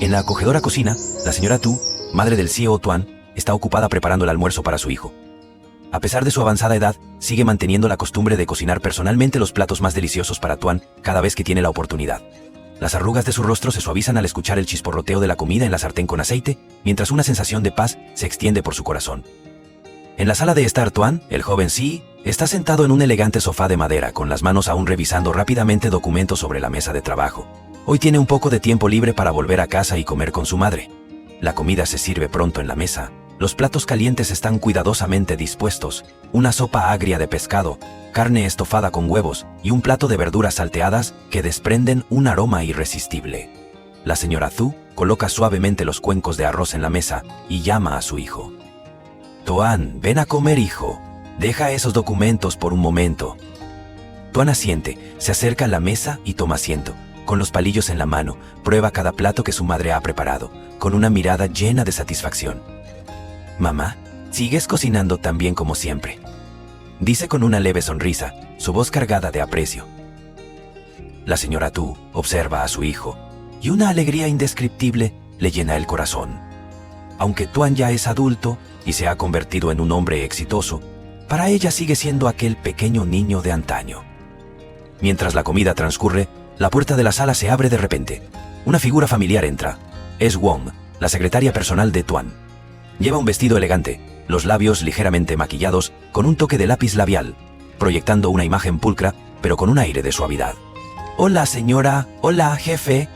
En la acogedora cocina, la señora Tu, madre del CEO Tuan, está ocupada preparando el almuerzo para su hijo. A pesar de su avanzada edad, sigue manteniendo la costumbre de cocinar personalmente los platos más deliciosos para Tuan cada vez que tiene la oportunidad. Las arrugas de su rostro se suavizan al escuchar el chisporroteo de la comida en la sartén con aceite, mientras una sensación de paz se extiende por su corazón. En la sala de estar Tuan, el joven Si, está sentado en un elegante sofá de madera con las manos aún revisando rápidamente documentos sobre la mesa de trabajo. Hoy tiene un poco de tiempo libre para volver a casa y comer con su madre. La comida se sirve pronto en la mesa. Los platos calientes están cuidadosamente dispuestos, una sopa agria de pescado, carne estofada con huevos y un plato de verduras salteadas que desprenden un aroma irresistible. La señora Zhu coloca suavemente los cuencos de arroz en la mesa y llama a su hijo. Tuan, ven a comer, hijo. Deja esos documentos por un momento. Tuan asiente, se acerca a la mesa y toma asiento. Con los palillos en la mano, prueba cada plato que su madre ha preparado, con una mirada llena de satisfacción. Mamá, sigues cocinando tan bien como siempre, dice con una leve sonrisa, su voz cargada de aprecio. La señora Tu observa a su hijo, y una alegría indescriptible le llena el corazón. Aunque Tuan ya es adulto y se ha convertido en un hombre exitoso, para ella sigue siendo aquel pequeño niño de antaño. Mientras la comida transcurre, la puerta de la sala se abre de repente. Una figura familiar entra. Es Wong, la secretaria personal de Tuan. Lleva un vestido elegante, los labios ligeramente maquillados, con un toque de lápiz labial, proyectando una imagen pulcra, pero con un aire de suavidad. Hola, señora. Hola, jefe.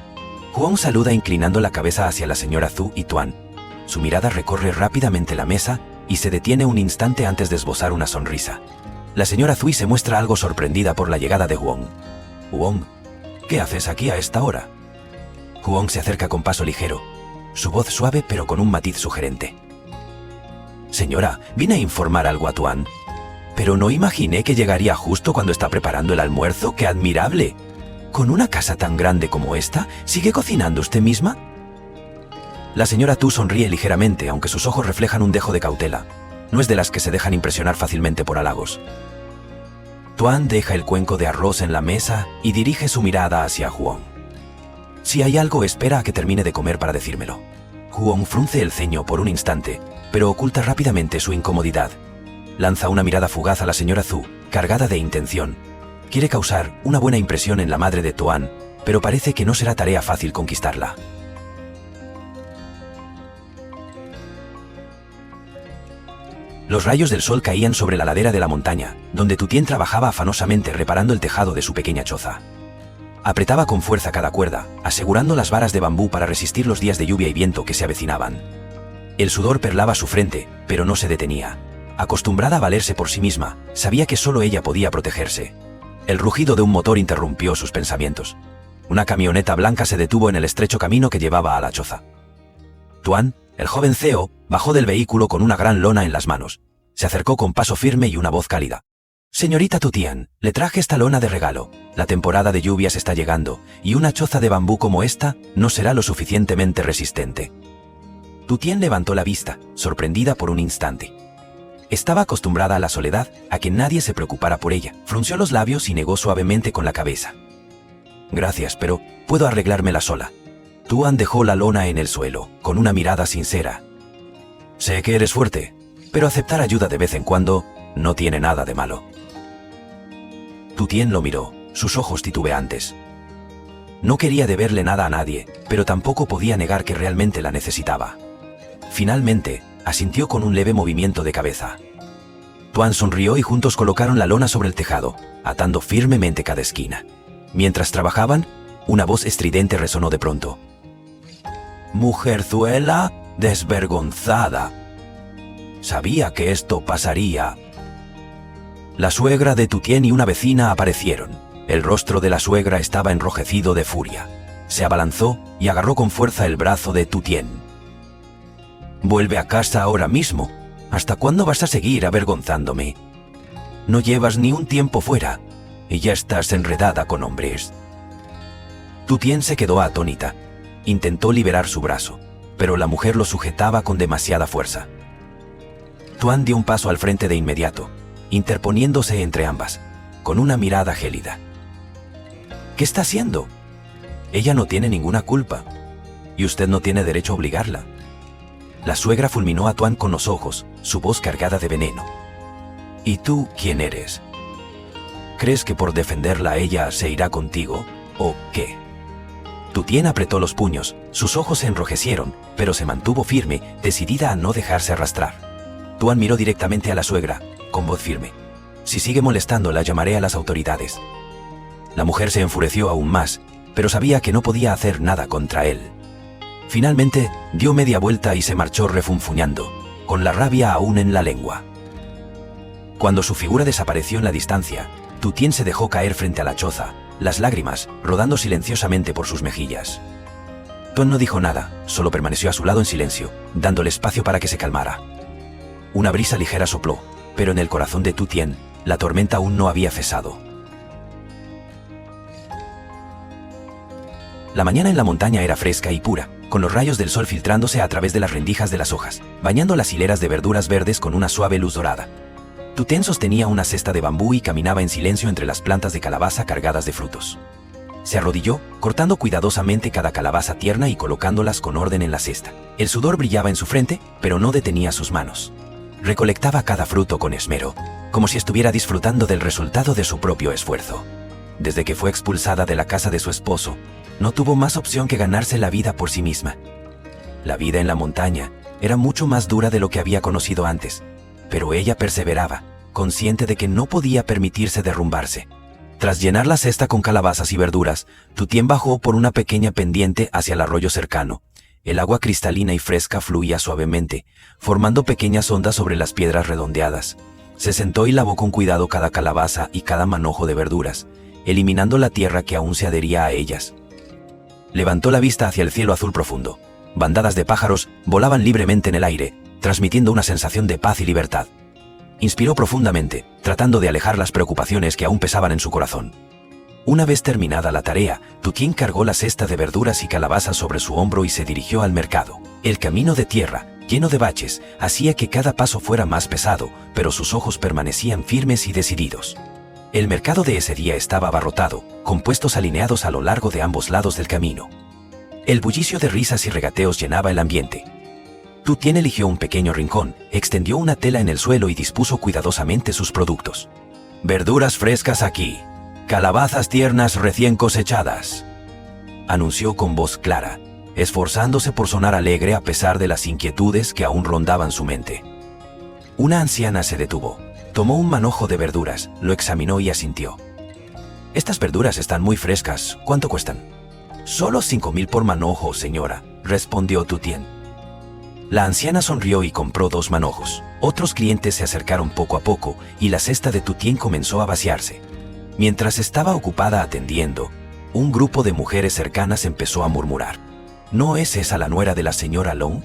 Wong saluda inclinando la cabeza hacia la señora Zhu y Tuan. Su mirada recorre rápidamente la mesa y se detiene un instante antes de esbozar una sonrisa. La señora Zhu se muestra algo sorprendida por la llegada de Wong. Wong, ¿qué haces aquí a esta hora? Wong se acerca con paso ligero, su voz suave pero con un matiz sugerente. Señora, vine a informar algo a Tuan, pero no imaginé que llegaría justo cuando está preparando el almuerzo. ¡Qué admirable! ¿Con una casa tan grande como esta, sigue cocinando usted misma? La señora Tu sonríe ligeramente, aunque sus ojos reflejan un dejo de cautela. No es de las que se dejan impresionar fácilmente por halagos. Tuan deja el cuenco de arroz en la mesa y dirige su mirada hacia Wong. Si hay algo, espera a que termine de comer para decírmelo. Wong frunce el ceño por un instante, pero oculta rápidamente su incomodidad. Lanza una mirada fugaz a la señora Zhu, cargada de intención. Quiere causar una buena impresión en la madre de Tuan, pero parece que no será tarea fácil conquistarla. Los rayos del sol caían sobre la ladera de la montaña, donde Tutien trabajaba afanosamente reparando el tejado de su pequeña choza. Apretaba con fuerza cada cuerda, asegurando las varas de bambú para resistir los días de lluvia y viento que se avecinaban. El sudor perlaba su frente, pero no se detenía. Acostumbrada a valerse por sí misma, sabía que solo ella podía protegerse. El rugido de un motor interrumpió sus pensamientos. Una camioneta blanca se detuvo en el estrecho camino que llevaba a la choza. Tuan, el joven CEO, bajó del vehículo con una gran lona en las manos. Se acercó con paso firme y una voz cálida. Señorita Tutien, le traje esta lona de regalo. La temporada de lluvias está llegando, y una choza de bambú como esta no será lo suficientemente resistente. Tutien levantó la vista, sorprendida por un instante. Estaba acostumbrada a la soledad, a que nadie se preocupara por ella. Frunció los labios y negó suavemente con la cabeza. Gracias, pero puedo arreglármela sola. Tuan dejó la lona en el suelo, con una mirada sincera. Sé que eres fuerte, pero aceptar ayuda de vez en cuando no tiene nada de malo. Tutien lo miró, sus ojos titubeantes. No quería deberle nada a nadie, pero tampoco podía negar que realmente la necesitaba. Finalmente, asintió con un leve movimiento de cabeza. Tuan sonrió y juntos colocaron la lona sobre el tejado, atando firmemente cada esquina. Mientras trabajaban, una voz estridente resonó de pronto. Mujerzuela desvergonzada. Sabía que esto pasaría. La suegra de Tutien y una vecina aparecieron. El rostro de la suegra estaba enrojecido de furia. Se abalanzó y agarró con fuerza el brazo de Tutien. Vuelve a casa ahora mismo. ¿Hasta cuándo vas a seguir avergonzándome? No llevas ni un tiempo fuera y ya estás enredada con hombres. Tutien se quedó atónita. Intentó liberar su brazo, pero la mujer lo sujetaba con demasiada fuerza. Tuan dio un paso al frente de inmediato, interponiéndose entre ambas, con una mirada gélida. ¿Qué está haciendo? Ella no tiene ninguna culpa. y usted no tiene derecho a obligarla. La suegra fulminó a Tuan con los ojos, su voz cargada de veneno. ¿Y tú quién eres? ¿Crees que por defenderla ella se irá contigo, o qué? Tu Tien apretó los puños, sus ojos se enrojecieron, pero se mantuvo firme, decidida a no dejarse arrastrar. Tuan miró directamente a la suegra, con voz firme. Si sigue molestándola, llamaré a las autoridades. La mujer se enfureció aún más, pero sabía que no podía hacer nada contra él. Finalmente, dio media vuelta y se marchó refunfuñando, con la rabia aún en la lengua. Cuando su figura desapareció en la distancia, Tu Tien se dejó caer frente a la choza, las lágrimas rodando silenciosamente por sus mejillas. Tuan no dijo nada, solo permaneció a su lado en silencio, dándole espacio para que se calmara. Una brisa ligera sopló, pero en el corazón de Tu Tien, la tormenta aún no había cesado. La mañana en la montaña era fresca y pura, con los rayos del sol filtrándose a través de las rendijas de las hojas, bañando las hileras de verduras verdes con una suave luz dorada. Tu Tien sostenía una cesta de bambú y caminaba en silencio entre las plantas de calabaza cargadas de frutos. Se arrodilló, cortando cuidadosamente cada calabaza tierna y colocándolas con orden en la cesta. El sudor brillaba en su frente, pero no detenía sus manos. Recolectaba cada fruto con esmero, como si estuviera disfrutando del resultado de su propio esfuerzo. Desde que fue expulsada de la casa de su esposo, no tuvo más opción que ganarse la vida por sí misma. La vida en la montaña era mucho más dura de lo que había conocido antes, pero ella perseveraba, consciente de que no podía permitirse derrumbarse. Tras llenar la cesta con calabazas y verduras, Tu Tien bajó por una pequeña pendiente hacia el arroyo cercano. El agua cristalina y fresca fluía suavemente, formando pequeñas ondas sobre las piedras redondeadas. Se sentó y lavó con cuidado cada calabaza y cada manojo de verduras, eliminando la tierra que aún se adhería a ellas. Levantó la vista hacia el cielo azul profundo. Bandadas de pájaros volaban libremente en el aire, transmitiendo una sensación de paz y libertad. Inspiró profundamente, tratando de alejar las preocupaciones que aún pesaban en su corazón. Una vez terminada la tarea, Tu Tien cargó la cesta de verduras y calabazas sobre su hombro y se dirigió al mercado. El camino de tierra, lleno de baches, hacía que cada paso fuera más pesado, pero sus ojos permanecían firmes y decididos. El mercado de ese día estaba abarrotado, con puestos alineados a lo largo de ambos lados del camino. El bullicio de risas y regateos llenaba el ambiente. Tu Tien eligió un pequeño rincón, extendió una tela en el suelo y dispuso cuidadosamente sus productos. «Verduras frescas aquí, calabazas tiernas recién cosechadas», anunció con voz clara, esforzándose por sonar alegre a pesar de las inquietudes que aún rondaban su mente. Una anciana se detuvo, tomó un manojo de verduras, lo examinó y asintió. «Estas verduras están muy frescas, ¿cuánto cuestan?» «Solo 5.000 por manojo, señora», respondió Tu Tien. La anciana sonrió y compró 2 manojos. Otros clientes se acercaron poco a poco y la cesta de Tu Tien comenzó a vaciarse. Mientras estaba ocupada atendiendo, un grupo de mujeres cercanas empezó a murmurar. ¿No es esa la nuera de la señora Long?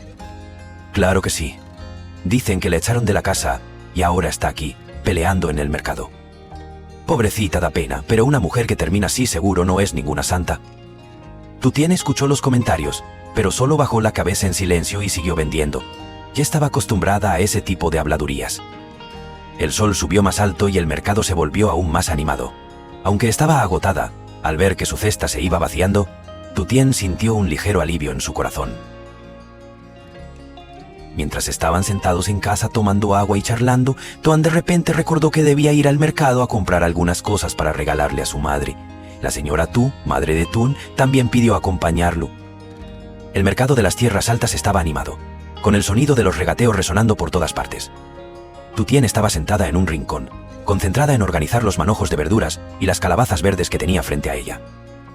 Claro que sí. Dicen que la echaron de la casa y ahora está aquí, peleando en el mercado. Pobrecita, da pena, pero una mujer que termina así seguro no es ninguna santa. Tu Tien escuchó los comentarios, pero solo bajó la cabeza en silencio y siguió vendiendo. Ya estaba acostumbrada a ese tipo de habladurías. El sol subió más alto y el mercado se volvió aún más animado. Aunque estaba agotada, al ver que su cesta se iba vaciando, Tu Tien sintió un ligero alivio en su corazón. Mientras estaban sentados en casa tomando agua y charlando, Tuan de repente recordó que debía ir al mercado a comprar algunas cosas para regalarle a su madre. La señora Tu, madre de Tun, también pidió acompañarlo. El mercado de las tierras altas estaba animado, con el sonido de los regateos resonando por todas partes. Tu Tien estaba sentada en un rincón, concentrada en organizar los manojos de verduras y las calabazas verdes que tenía frente a ella.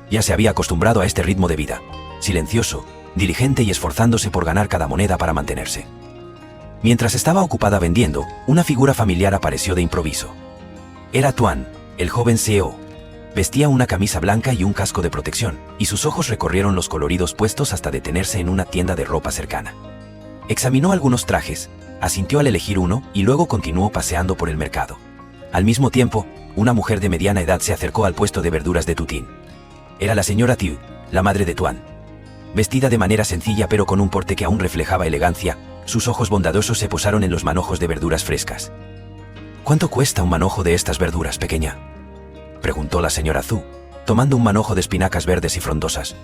Ya se había acostumbrado a este ritmo de vida, silencioso, diligente y esforzándose por ganar cada moneda para mantenerse. Mientras estaba ocupada vendiendo, una figura familiar apareció de improviso. Era Tuan, el joven CEO. Vestía una camisa blanca y un casco de protección, y sus ojos recorrieron los coloridos puestos hasta detenerse en una tienda de ropa cercana. Examinó algunos trajes, asintió al elegir uno y luego continuó paseando por el mercado. Al mismo tiempo, una mujer de mediana edad se acercó al puesto de verduras de Tu Tien. Era la señora Tiu, la madre de Tuan. Vestida de manera sencilla pero con un porte que aún reflejaba elegancia, sus ojos bondadosos se posaron en los manojos de verduras frescas. «¿Cuánto cuesta un manojo de estas verduras, pequeña?», preguntó la señora Zhu, tomando un manojo de espinacas verdes y frondosas.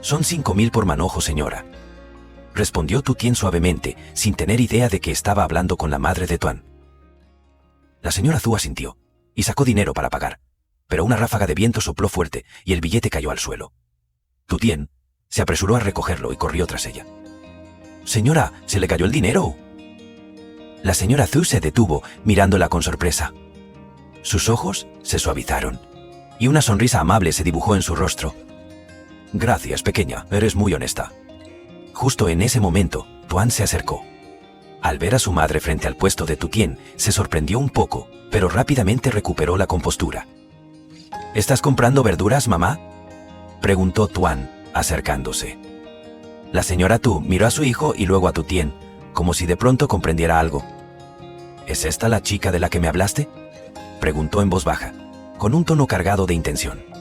Son 5.000 por manojo, señora. Respondió Tu Tien suavemente, sin tener idea de que estaba hablando con la madre de Tuan. La señora Zhu asintió y sacó dinero para pagar, pero una ráfaga de viento sopló fuerte y el billete cayó al suelo. Tu Tien se apresuró a recogerlo y corrió tras ella. «Señora, ¿se le cayó el dinero?» La señora Zhu se detuvo, mirándola con sorpresa. Sus ojos se suavizaron y una sonrisa amable se dibujó en su rostro. «Gracias, pequeña, eres muy honesta». Justo en ese momento, Tuan se acercó. Al ver a su madre frente al puesto de Tu Tien, se sorprendió un poco, pero rápidamente recuperó la compostura. «¿Estás comprando verduras, mamá?», preguntó Tuan, acercándose. La señora Tu miró a su hijo y luego a Tu Tien, como si de pronto comprendiera algo. «¿Es esta la chica de la que me hablaste?», preguntó en voz baja, con un tono cargado de intención.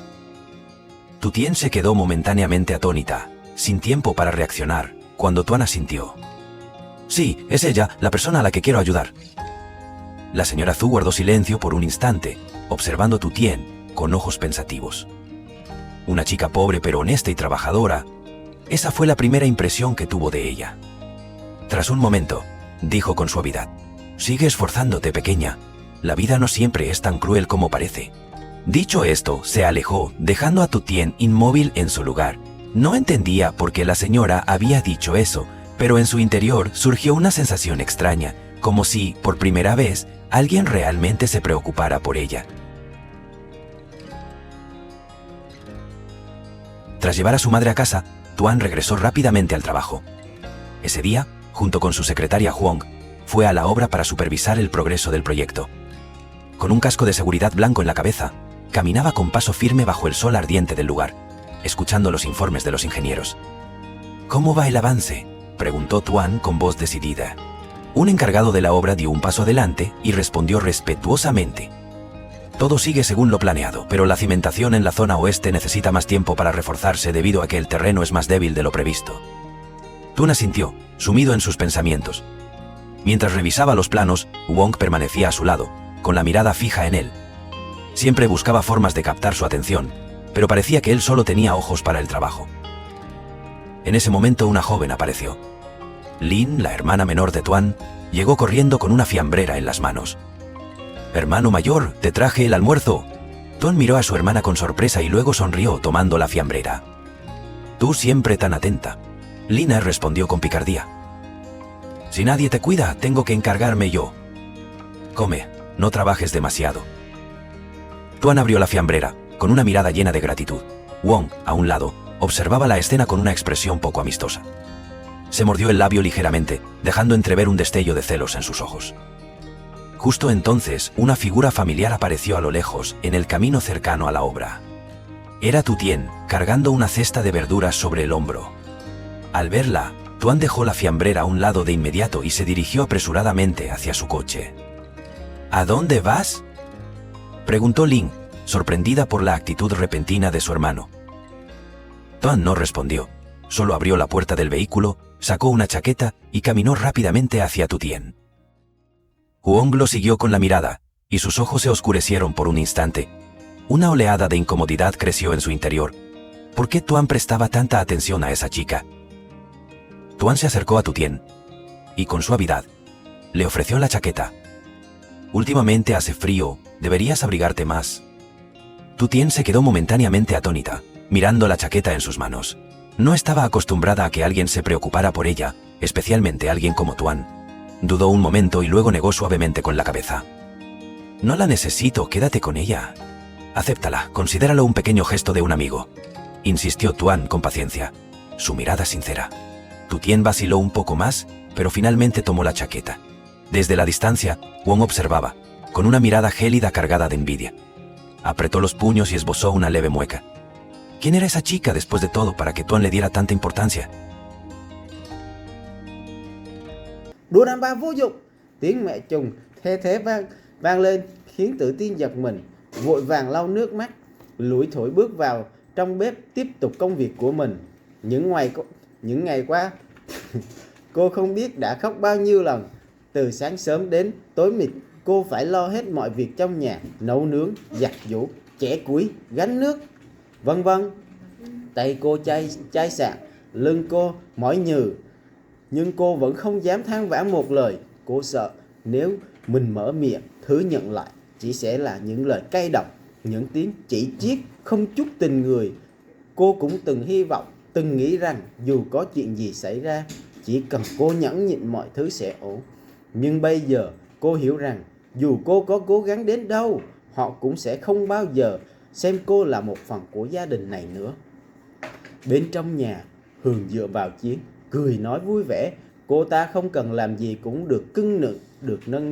Tu Tien se quedó momentáneamente atónita, sin tiempo para reaccionar, cuando Tuan asintió. «Sí, es ella, la persona a la que quiero ayudar». La señora Zhu guardó silencio por un instante, observando a Tu Tien con ojos pensativos. Una chica pobre pero honesta y trabajadora. Esa fue la primera impresión que tuvo de ella. Tras un momento, dijo con suavidad: «Sigue esforzándote, pequeña. La vida no siempre es tan cruel como parece». Dicho esto, se alejó, dejando a Tu Tien inmóvil en su lugar. No entendía por qué la señora había dicho eso, pero en su interior surgió una sensación extraña, como si, por primera vez, alguien realmente se preocupara por ella. Tras llevar a su madre a casa, Tuan regresó rápidamente al trabajo. Ese día, junto con su secretaria Huang, fue a la obra para supervisar el progreso del proyecto. Con un casco de seguridad blanco en la cabeza, caminaba con paso firme bajo el sol ardiente del lugar, escuchando los informes de los ingenieros. «¿Cómo va el avance?», preguntó Tuan con voz decidida. Un encargado de la obra dio un paso adelante y respondió respetuosamente: «Todo sigue según lo planeado, pero la cimentación en la zona oeste necesita más tiempo para reforzarse debido a que el terreno es más débil de lo previsto». Tuan asintió, sumido en sus pensamientos. Mientras revisaba los planos, Wong permanecía a su lado, con la mirada fija en él. Siempre buscaba formas de captar su atención, pero parecía que él solo tenía ojos para el trabajo. En ese momento una joven apareció. Lin, la hermana menor de Tuan, llegó corriendo con una fiambrera en las manos. «Hermano mayor, te traje el almuerzo». Tuan miró a su hermana con sorpresa y luego sonrió tomando la fiambrera. «Tú siempre tan atenta». Lina respondió con picardía. «Si nadie te cuida, tengo que encargarme yo». «Come, no trabajes demasiado». Tuan abrió la fiambrera, con una mirada llena de gratitud. Wong, a un lado, observaba la escena con una expresión poco amistosa. Se mordió el labio ligeramente, dejando entrever un destello de celos en sus ojos. Justo entonces, una figura familiar apareció a lo lejos, en el camino cercano a la obra. Era Tu Tien, cargando una cesta de verduras sobre el hombro. Al verla, Tuan dejó la fiambrera a un lado de inmediato y se dirigió apresuradamente hacia su coche. «¿A dónde vas?», preguntó Lin, sorprendida por la actitud repentina de su hermano. Tuan no respondió, solo abrió la puerta del vehículo, sacó una chaqueta y caminó rápidamente hacia Tu Tien. Huong lo siguió con la mirada, y sus ojos se oscurecieron por un instante. Una oleada de incomodidad creció en su interior. ¿Por qué Tuan prestaba tanta atención a esa chica? Tuan se acercó a Tu Tien, y con suavidad, le ofreció la chaqueta. «Últimamente hace frío, deberías abrigarte más». Tu Tien se quedó momentáneamente atónita, mirando la chaqueta en sus manos. No estaba acostumbrada a que alguien se preocupara por ella, especialmente alguien como Tuan. Dudó un momento y luego negó suavemente con la cabeza. «No la necesito, quédate con ella. Acéptala, considéralo un pequeño gesto de un amigo», insistió Tuan con paciencia, su mirada sincera. Tu Tien vaciló un poco más, pero finalmente tomó la chaqueta. Desde la distancia, Wong observaba, con una mirada gélida cargada de envidia. Apretó los puños y esbozó una leve mueca. ¿Quién era esa chica después de todo para que Tuan le diera tanta importancia? Đùa đàn bà vô dụng, tiếng mẹ chồng the thế vang lên khiến Tử Tiên giật mình, vội vàng lau nước mắt, lủi thủi bước vào trong bếp tiếp tục công việc của mình. Những ngày qua, cô không biết đã khóc bao nhiêu lần, từ sáng sớm đến tối mịt. Cô phải lo hết mọi việc trong nhà, nấu nướng, giặt giũ, chẻ củi, gánh nước, vân vân. Tay cô chai sạn, lưng cô mỏi nhừ, nhưng cô vẫn không dám than vãn một lời. Cô sợ nếu mình mở miệng thứ nhận lại chỉ sẽ là những lời cay độc, những tiếng chỉ chiết không chút tình người. Cô cũng từng hy vọng, từng nghĩ rằng dù có chuyện gì xảy ra, chỉ cần cô nhẫn nhịn mọi thứ sẽ ổn. Nhưng bây giờ cô hiểu rằng dù cô có cố gắng đến đâu, họ cũng sẽ không bao giờ xem cô là một phần của gia đình này nữa. Bên trong nhà, Hường dựa vào Chiến, cười nói vui vẻ. Cô ta không cần làm gì cũng được cưng nựng, được nâng niu.